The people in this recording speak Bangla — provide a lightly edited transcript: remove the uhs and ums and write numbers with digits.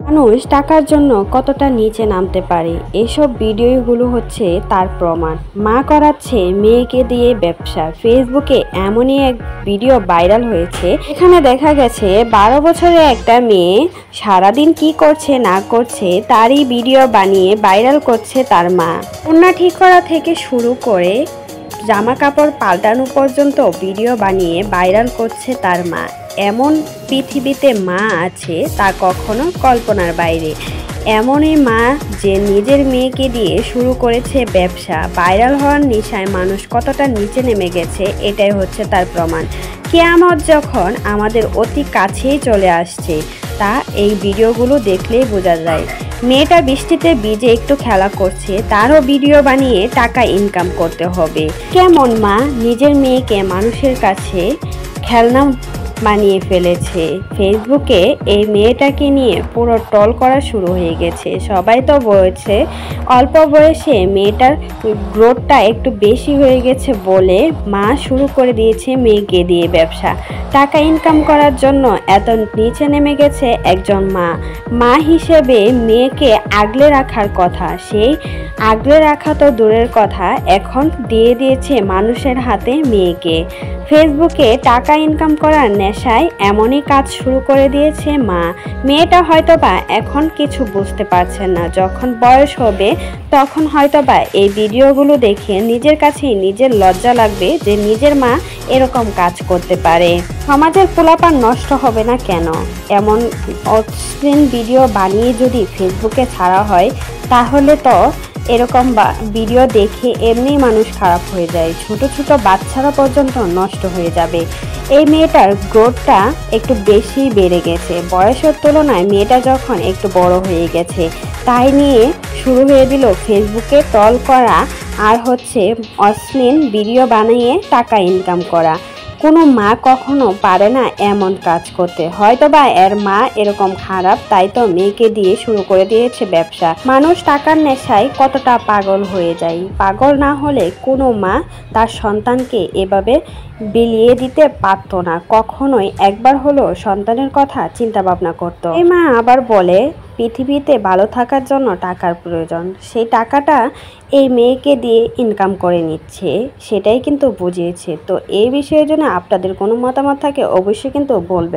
মানুষ টাকার জন্য কতটা নিচে নামতে পারে, এসব ভিডিওগুলো হচ্ছে তার প্রমাণ। মা করাচ্ছে মেয়েকে দিয়ে ব্যবসা। ফেসবুকে এমনই এক ভিডিও ভাইরাল হয়েছে, এখানে দেখা গেছে 12 বছরের একটা মেয়ে সারাদিন কি করছে না করছে তারই ভিডিও বানিয়ে ভাইরাল করছে তার মা। ওড়না ঠিক করা থেকে শুরু করে জামা কাপড় পাল্টানো পর্যন্ত ভিডিও বানিয়ে ভাইরাল করছে তার মা। এমন পৃথিবীতে মা আছে তা কখনো কল্পনার বাইরে। এমনই মা যে নিজের মেয়েকে দিয়ে শুরু করেছে ব্যবসা। ভাইরাল হওয়ার নেশায় মানুষ কতটা নিচে নেমে গেছে এটাই হচ্ছে তার প্রমাণ। কিয়ামত যখন আমাদের অতি কাছেই চলে আসছে তা এই ভিডিওগুলো দেখলেই বোঝা যায়। মেয়েটা বৃষ্টিতে ভিজে একটু খেলা করছে, তারও ভিডিও বানিয়ে টাকা ইনকাম করতে হবে। কেমন মা নিজের মেয়েকে মানুষের কাছে খেলনা বানিয়ে ফেলেছে। ফেসবুকে এই মেয়েটাকে নিয়ে পুরো ট্রল করা শুরু হয়ে গেছে। সবাই তো বলছে অল্প বয়সে মেয়েটার গ্রোথটা একটু বেশি হয়ে গেছে বলে মা শুরু করে দিয়েছে মেয়েকে দিয়ে ব্যবসা। টাকা ইনকাম করার জন্য এত নিচে নেমে গেছে একজন মা হিসেবে মেয়েকে আগলে রাখার কথা, সেই আগলে রাখা তো দূরের কথা, এখন দিয়ে দিয়েছে মানুষের হাতে মেয়েকে। ফেসবুকে টাকা ইনকাম করার নেশায় এমনই কাজ শুরু করে দিয়েছে মা। মেয়েটা হয়তোবা এখন কিছু বুঝতে পারছেন না, যখন বয়স হবে তখন হয়তোবা এই ভিডিওগুলো দেখে নিজের কাছেই নিজের লজ্জা লাগবে যে নিজের মা এরকম কাজ করতে পারে। সমাজের পোলাপান নষ্ট হবে না কেন? এমন অশ্লীল ভিডিও বানিয়ে যদি ফেসবুকে ছাড়া হয় তাহলে তো এরকম ভিডিও দেখে এমনি মানুষ খারাপ হয়ে যায়, ছোট ছোট বাচ্চারা পর্যন্ত নষ্ট হয়ে যাবে। এই মেয়েটার গ্রোথটা একটু বেশি বেড়ে গেছে, বয়সের তুলনায় মেয়েটা যখন একটু বড় হয়ে গেছে তাই নিয়ে শুরু হয়ে দিল ফেসবুকে ট্রল করা আর হচ্ছে অশ্লীল ভিডিও বানিয়ে টাকা ইনকাম করা। কোনো মা কখনো পারে না এমন কাজ করতে, হয়তোবা এর মা এরকম খারাপ তাই তো মেয়েকে দিয়ে শুরু করে দিয়েছে ব্যবসা। মানুষ টাকার নেশায় কতটা পাগল হয়ে যায়। পাগল না হলে কোনো মা তার সন্তানকে এভাবে বিলিয়ে দিতে পারত না, কখনোই একবার হলো সন্তানের কথা চিন্তা ভাবনা করতো। এই মা আবার বলে পৃথিবীতে ভালো থাকার জন্য টাকার প্রয়োজন, সেই টাকাটা এই মেয়েকে দিয়ে ইনকাম করে নিচ্ছে, সেটাই কিন্তু বুঝিয়েছে। তো এই বিষয়ের জন্য আপনাদের কোনো মতামত থাকে অবশ্যই কিন্তু বলবেন।